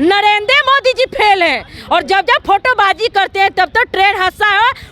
Narendra Modi ji fail हैं। और जब जब फोटोबाजी करते हैं तब तो ट्रेन हादसा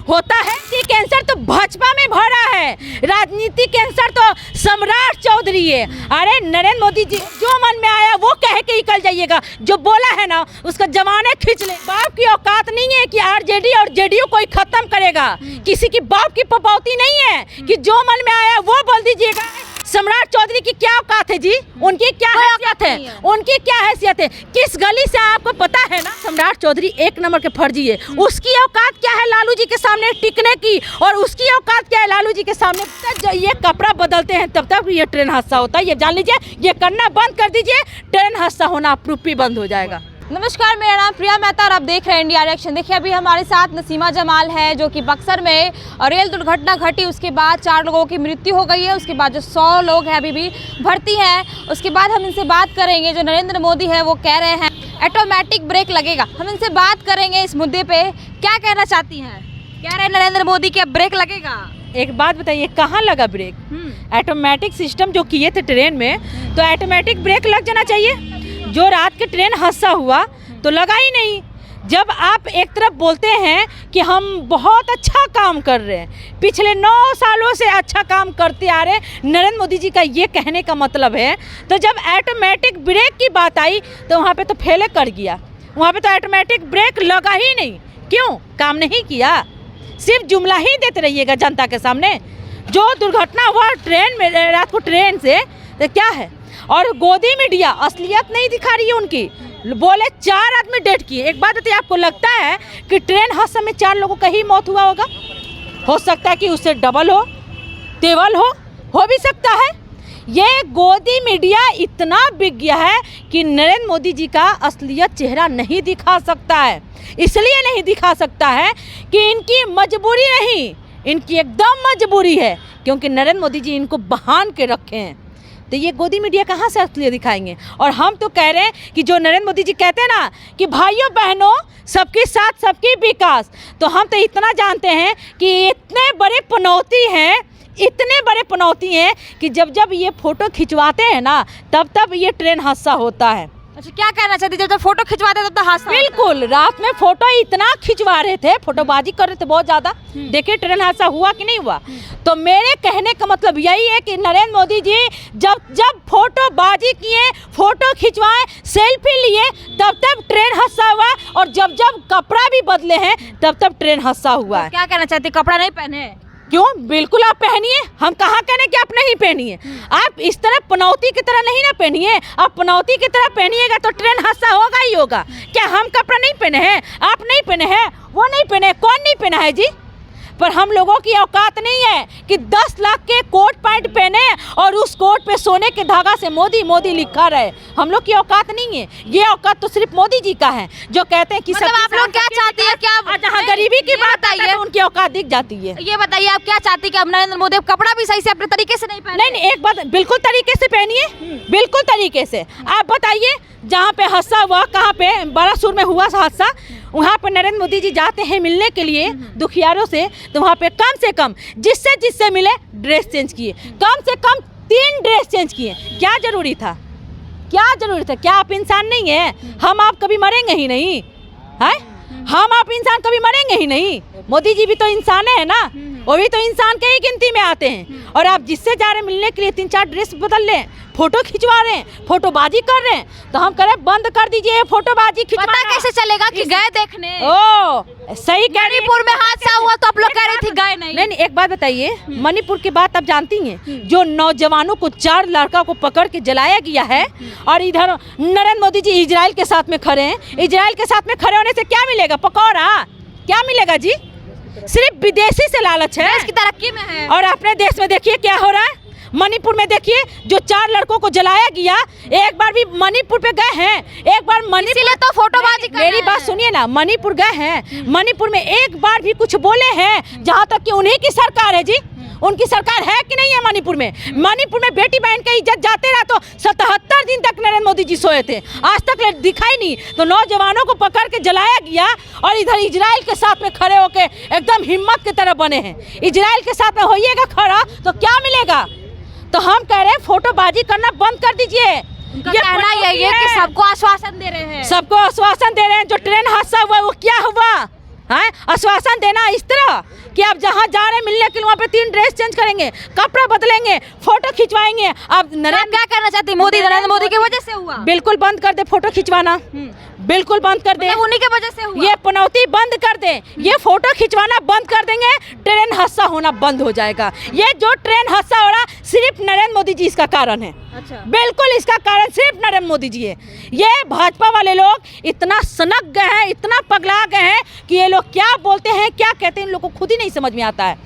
होता है। कैंसर तो भाजपा में भरा है, राजनीति कैंसर तो सम्राट चौधरी है। अरे नरेंद्र मोदी जी जो मन में आया वो कह के निकल जाइएगा, जो बोला है ना उसका जमाने खींच ले। बाप की औकात नहीं है कि आरजेडी और जेडीयू कोई खत्म करेगा। किसी की बाप की पपौती नहीं है कि जो मन में आया वो बोल दीजिएगा। सम्राट चौधरी की क्या औकात है जी? उनकी क्या हैसियत है? उनकी क्या हैसियत है? किस गली से आपको पता है ना? सम्राट चौधरी एक नंबर के फर्जी है। उसकी औकात क्या है लालू जी के सामने टिकने की, और उसकी औकात क्या है लालू जी के सामने? जब ये कपड़ा बदलते हैं तब तक ये ट्रेन हादसा होता है। ये जान लीजिए, ये करना बंद कर दीजिए, ट्रेन हादसा होना अप्रूपी बंद हो जाएगा। नमस्कार, मेरा नाम प्रिया मेहता और आप देख रहे हैं इंडिया रिएक्शन। देखिए अभी हमारे साथ नसीमा जमाल है जो कि बक्सर में रेल दुर्घटना घटी, उसके बाद 4 लोगों की मृत्यु हो गई है। उसके बाद जो 100 लोग हैं अभी भी भर्ती हैं। उसके बाद हम इनसे बात करेंगे। जो नरेंद्र मोदी है वो कह रहे हैं ऑटोमेटिक ब्रेक लगेगा। हम इनसे बात करेंगे इस मुद्दे पर, क्या कहना चाहती हैं? कह रहे हैं नरेंद्र मोदी की अब ब्रेक लगेगा। एक बात बताइए, कहाँ लगा ब्रेक? ऑटोमेटिक सिस्टम जो किए थे ट्रेन में, तो ऑटोमेटिक ब्रेक लग जाना चाहिए। जो रात के ट्रेन हादसा हुआ तो लगा ही नहीं। जब आप एक तरफ बोलते हैं कि हम बहुत अच्छा काम कर रहे हैं, पिछले 9 सालों से अच्छा काम करते आ रहे हैं, नरेंद्र मोदी जी का ये कहने का मतलब है, तो जब ऑटोमेटिक ब्रेक की बात आई तो वहाँ पे तो फेल कर गया। वहाँ पे तो ऑटोमेटिक ब्रेक लगा ही नहीं। क्यों? काम नहीं किया। सिर्फ जुमला ही देते रहिएगा जनता के सामने। जो दुर्घटना हुआ ट्रेन में रात को ट्रेन से, तो क्या है? और गोदी मीडिया असलियत नहीं दिखा रही है उनकी। बोले 4 आदमी डेथ किए। एक बात बताइए, आपको लगता है कि ट्रेन हादसा में 4 लोगों का ही मौत हुआ होगा? हो सकता है कि उससे डबल हो, टेबल हो भी सकता है। ये गोदी मीडिया इतना बिक गया है कि नरेंद्र मोदी जी का असलियत चेहरा नहीं दिखा सकता है। इसलिए नहीं दिखा सकता है कि इनकी मजबूरी नहीं, इनकी एकदम मजबूरी है, क्योंकि नरेंद्र मोदी जी इनको बहान के रखे हैं। तो ये गोदी मीडिया कहाँ से असलियत दिखाएंगे? और हम तो कह रहे हैं कि जो नरेंद्र मोदी जी कहते हैं ना कि भाइयों बहनों सबके साथ सबकी विकास, तो हम तो इतना जानते हैं कि इतने बड़े पनौती हैं, इतने बड़े पनौती हैं कि जब जब ये फ़ोटो खिंचवाते हैं ना तब ये ट्रेन हादसा होता है। अच्छा, क्या कहना चाहती है? जब फोटो खिंचवाते तब तो हादसा? बिल्कुल, रात में फोटो इतना खिंचवा रहे थे, फोटोबाजी कर रहे थे बहुत ज़्यादा। देखिए ट्रेन हादसा हुआ कि नहीं हुआ? तो मेरे कहने का मतलब यही है कि नरेंद्र मोदी जी जब फोटोबाजी किए, फोटो खिंचवाए, सेल्फी लिए, तब ट्रेन हादसा हुआ। और जब कपड़ा भी बदले हैं तब ट्रेन हादसा हुआ है। क्या कहना चाहती है? कपड़ा नहीं पहने? क्यों? बिल्कुल आप पहनिए। हम कहाँ कहने कि आप नहीं पहनिए। आप इस तरह पनौती की तरह नहीं ना पहनिए। आप पनौती की तरह पहनिएगा तो ट्रेन हादसा होगा ही होगा। क्या हम कपड़ा नहीं पहने हैं? आप नहीं पहने हैं, वो नहीं पहने, कौन नहीं पहना है जी? पर हम लोगों की औकात नहीं है कि 10 लाख के कोट पैंट पहने और उस कोट पे सोने के धागा से मोदी मोदी लिखा रहे। हम लोग की औकात नहीं है। ये औकात तो सिर्फ मोदी जी का है, जो कहते हैं कि मतलब आप लोग क्या चाहती है? क्या जहाँ गरीबी की बात आई है उनकी औकात दिख जाती है। ये बताइए आप क्या चाहती है कि अब नरेंद्र मोदी कपड़ा भी सही से अपने तरीके से नहीं पहने? नहीं, एक बात, बिल्कुल तरीके से पहनिए, बिल्कुल तरीके से। आप बताइए जहाँ पे हादसा हुआ, कहाँ पे बालासुर में हुआ हादसा, वहाँ पर नरेंद्र मोदी जी जाते हैं मिलने के लिए दुखियारों से, तो वहाँ पे कम से कम जिससे मिले ड्रेस चेंज किए, कम से कम 3 ड्रेस चेंज किए। क्या जरूरी था? क्या जरूरी था? क्या आप इंसान नहीं है? हम आप कभी मरेंगे ही नहीं है? हम आप इंसान कभी मरेंगे ही नहीं। मोदी जी भी तो इंसान है ना, वो भी तो इंसान के ही गिनती में आते हैं। और आप जिससे जा रहे मिलने के लिए 3-4 ड्रेस बदल लें, फोटो खिंचवा रहे हैं, फोटोबाजी कर रहे हैं, तो हम कह रहे हैं बंद कर दीजिए फोटोबाजी खिंचवाना। पता कैसे चलेगा कि गए देखने? ओ सही, मणिपुर में हादसा हुआ तो आप लोग कह रहे थे गए नहीं। नहीं, एक बात बताइए, मणिपुर की बात आप जानती हैं? जो नौजवानों को 4 लड़का को पकड़ के जलाया गया है, और इधर नरेंद्र मोदी जी इजराइल के साथ में खड़े हैं। इजराइल के साथ में खड़े होने से क्या मिलेगा? पकौड़ा क्या मिलेगा जी? सिर्फ विदेशी से लालच है। देश की तरक्की में है। और अपने देश में देखिए क्या हो रहा है। मणिपुर में देखिए जो 4 लड़कों को जलाया गया, एक बार भी मणिपुर पे गए हैं? एक बार मणिपुर तो फोटोबाजी कर मेरी बात सुनिए ना, मणिपुर गए हैं, मणिपुर में एक बार भी कुछ बोले हैं? जहाँ तक कि उन्हीं की सरकार है जी, उनकी सरकार है कि नहीं है मणिपुर में? मणिपुर में बेटी बहन का इज्जत जाते रहा तो 77 दिन तक नरेंद्र मोदी जी सोए थे, आज तक दिखाई नहीं। तो नौजवानों को पकड़ के जलाया गया, और इधर इजराइल के साथ में खड़े होके एकदम हिम्मत की तरह बने हैं। इजराइल के साथ में होइएगा खड़ा तो क्या मिलेगा? तो हम कह रहे हैं फोटोबाजी करना बंद कर दीजिए। उनका कहना यही है कि सबको आश्वासन दे रहे हैं, सबको आश्वासन दे रहे हैं। जो ट्रेन हादसा हुआ वो क्या हुआ है? आश्वासन देना इस तरह कि आप जहाँ जा रहे हैं मिलने के लिए वहाँ पे 3 ड्रेस चेंज करेंगे, कपड़ा बदलेंगे, फोटो खिंचवाएंगे। अब नरेंद्र क्या कहना चाहती है? नरेंद्र मोदी की वजह से हुआ। बिल्कुल बंद कर दे फोटो खिंचवाना, बिल्कुल बंद कर दे, उन्हीं की वजह से हुआ। ये पनौती बंद कर दे, ये फोटो खिंचवाना बंद कर देंगे, ट्रेन हादसा होना बंद हो जाएगा। ये जो ट्रेन हादसा हो रहा सिर्फ नरेंद्र मोदी जी इसका कारण है। अच्छा। बिल्कुल इसका कारण सिर्फ नरेंद्र मोदी जी है। ये भाजपा वाले लोग इतना सनक गए हैं, इतना पगला गए हैं कि ये लोग क्या बोलते हैं क्या कहते हैं इन लोग को खुद ही नहीं समझ में आता है।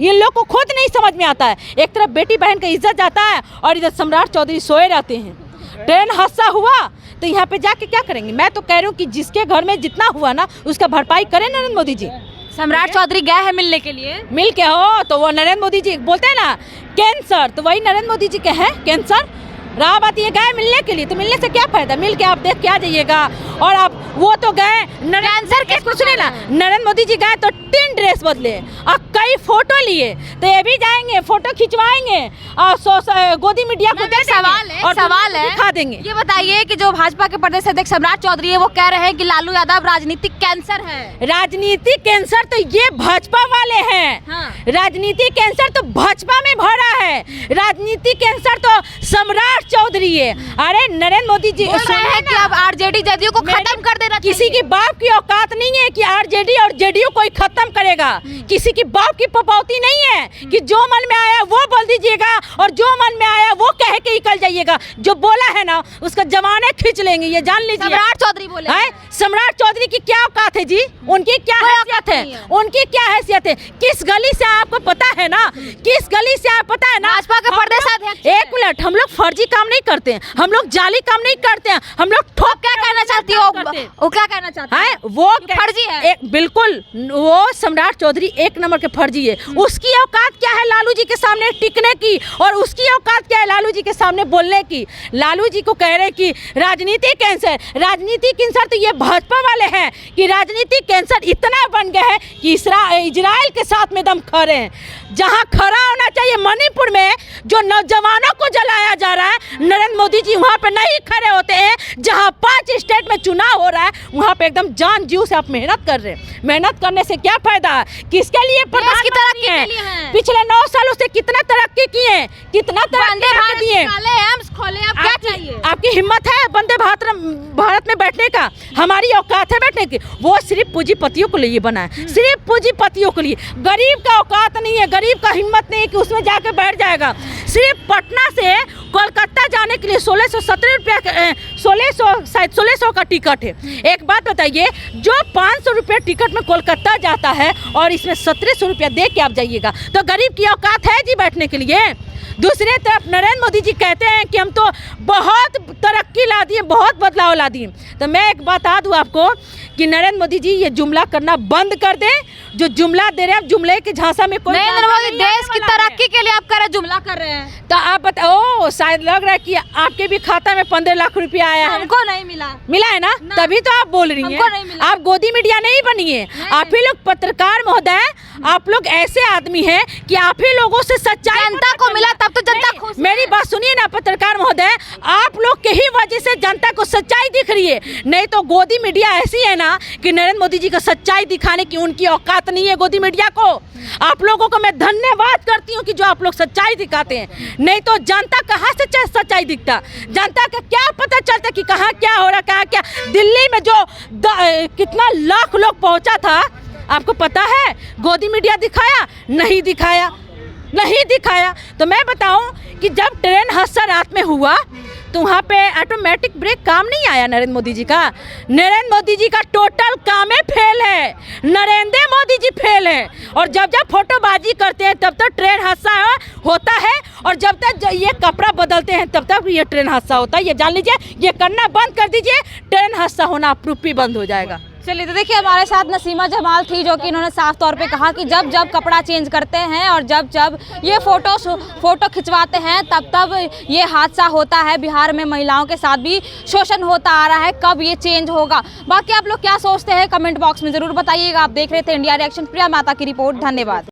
ये लोग को खुद नहीं समझ में आता है। एक तरफ बेटी बहन का इज्जत जाता है और इधर सम्राट चौधरी सोए रहते हैं। ट्रेन हादसा हुआ तो यहाँ पे जाके क्या करेंगे? मैं तो कह रही हूँ कि जिसके घर में जितना हुआ ना उसका भरपाई करें नरेंद्र मोदी जी। सम्राट चौधरी गए हैं मिलने के लिए, मिल के हो तो वो नरेंद्र मोदी जी बोलते हैं ना कैंसर, तो वही नरेंद्र मोदी जी के हैं कैंसर। रहा बात ये गए मिलने के लिए, तो मिलने से क्या फायदा? मिल के आप देख के आ जाइएगा। और आप वो तो गए कैंसर के कुछ नहीं ना, नरेंद्र मोदी जी गए तो 3 ड्रेस बदले और कई फोटो लिए, तो ये भी जाएंगे फोटो खिंचवाएंगे और गोदी मीडिया को दे सवाल है, और सवाल है दिखा देंगे। ये बताइए कि जो भाजपा के प्रदेश अध्यक्ष सम्राट चौधरी है वो कह रहे हैं कि लालू यादव राजनीतिक कैंसर है। राजनीतिक कैंसर तो ये भाजपा वाले हैं। हाँ। राजनीतिक कैंसर तो भाजपा में भरा है, राजनीतिक कैंसर तो सम्राट चौधरी है। अरे नरेंद्र मोदी जी बोल रहे हैं कि अब आरजेडी जदयू को खत्म कर देना चाहिए। किसी की बाप की औकात नहीं है कि आरजेडी और जेडीयू कोई खत्म करेगा। किसी की बाप की पपौती नहीं है कि जो मन में आया वो बोल दीजिएगा और जो मन में आया वो कह के निकल जाइएगा। जो बोला है ना उसका जमाने खींच लेंगे, ये जान लीजिए। सम्राट चौधरी बोले है, सम्राट चौधरी की क्या औकात है जी? उनकी क्या हैसियत है? उनकी क्या हैसियत है? किस गली से आपको पता है ना? किस गली से आप पता है ना? भाजपा के प्रदेश अध्यक्ष। एक मिनट, हम लोग फर्जी काम नहीं करते हैं, हम लोग जाली काम नहीं करते हैं, हम लोग ठोक। क्या कहना चाहती हो? वो क्या कहना चाहती है? वो फर्जी है। बिल्कुल वो सम्राट चौधरी एक नंबर के फर्जी है। उसकी औकात क्या है लालू जी के सामने टिकने की, और उसकी औकात क्या है लालू जी के सामने बोलने की? लालू जी को कह रहे कि राजनीतिक कैंसर, राजनीतिक कैंसर तो ये भाजपा वाले हैं कि राजनीतिक कैंसर इतना बन गया है कि इजराइल के साथ में दम खड़े हैं। जहां खड़ा होना चाहिए मणिपुर में जो नौजवानों को जलाया जा रहा है, नरेंद्र मोदी जी वहां पे नहीं खड़े होते हैं। जहां 5 स्टेट में चुनाव हो रहा है वहां पे एकदम जान जीव से आप मेहनत कर रहे हैं। मेहनत करने से क्या फायदा? किसके लिए? प्रधान की तरक्की है। पिछले 9 सालों से कितना तरक्की किए, कितना तरक्की दिए। क्या चाहिए? आपकी हिम्मत है वंदे भारत में बैठने का? हमारी औकात है बैठने की? वो सिर्फ पूंजीपतियों के लिए बना है, सिर्फ पूंजीपतियों के लिए। गरीब का औकात नहीं है, गरीब का हिम्मत नहीं है कि उसमें जाके बैठ जाएगा। सिर्फ पटना से कोलकाता जाने के लिए 1617 रुपया 1600 का टिकट है। एक बात बताइए, जो 500 रुपये टिकट में कोलकाता जाता है और इसमें 1700 रुपया दे के आप जाइएगा, तो गरीब की औकात है जी बैठने के लिए? दूसरे तरफ नरेंद्र मोदी जी कहते हैं कि हम तो बहुत तरक्की ला दिए, बहुत बदलाव ला दिए। तो मैं एक बता दूं आपको कि नरेंद्र मोदी जी ये जुमला करना बंद कर दें। जो जुमला दे रहे हैं, जुमले के झांसा में कोई नरेंद्र मोदी देश की तरक्की के लिए आप कह रहे जुमला कर रहे हैं, तो आप बताओ। शायद लग रहा है कि आपके भी खाता में 15 लाख रुपया आया है। हमको नहीं मिला। मिला है ना? तभी तो आप बोल रही हैं। आप गोदी मीडिया नहीं बनी है। आप ही लोग पत्रकार महोदय, आप लोग ऐसे आदमी हैं कि आप ही लोगों से सच्चाई जनता को मिला तब तो जनता खुश। मेरी बात सुनिए ना पत्रकार महोदय, आप लोग के ही वजह से जनता को सच्चाई दिख रही है। नहीं तो गोदी मीडिया ऐसी है ना कि नरेंद्र मोदी जी को सच्चाई दिखाने की उनकी औकात नहीं है। गोदी मीडिया को आप लोगों को मैं धन्यवाद करती हूँ कि जो आप लोग सच्चाई दिखाते हैं। नहीं तो जनता कहाँ से सच्चाई दिखता? जनता का क्या पता चलता कि कहाँ क्या हो रहा, कहाँ क्या। दिल्ली में जो कितना लाख लोग पहुँचा था आपको पता है? गोदी मीडिया दिखाया? नहीं दिखाया, नहीं दिखाया। तो मैं बताऊं कि जब ट्रेन हादसा रात में हुआ तो वहाँ पे ऑटोमेटिक ब्रेक काम नहीं आया नरेंद्र मोदी जी का। नरेंद्र मोदी जी का टोटल काम ही फेल है, नरेंद्र मोदी जी फेल है। और जब जब फोटोबाजी करते हैं तब तक ट्रेन हादसा होता है, और जब तक ये कपड़ा बदलते हैं तब तक ये ट्रेन हादसा होता है। ये जान लीजिए, ये करना बंद कर दीजिए, ट्रेन हादसा होना अप्रूप ही बंद हो जाएगा। चलिए, तो देखिए हमारे साथ नसीमा जमाल थी जो कि इन्होंने साफ तौर पे कहा कि जब जब कपड़ा चेंज करते हैं और जब जब ये फोटो खिंचवाते हैं तब तब ये हादसा होता है। बिहार में महिलाओं के साथ भी शोषण होता आ रहा है, कब ये चेंज होगा? बाकी आप लोग क्या सोचते हैं कमेंट बॉक्स में ज़रूर बताइएगा। आप देख रहे थे इंडिया रिएक्शन, प्रिया माता की रिपोर्ट। धन्यवाद।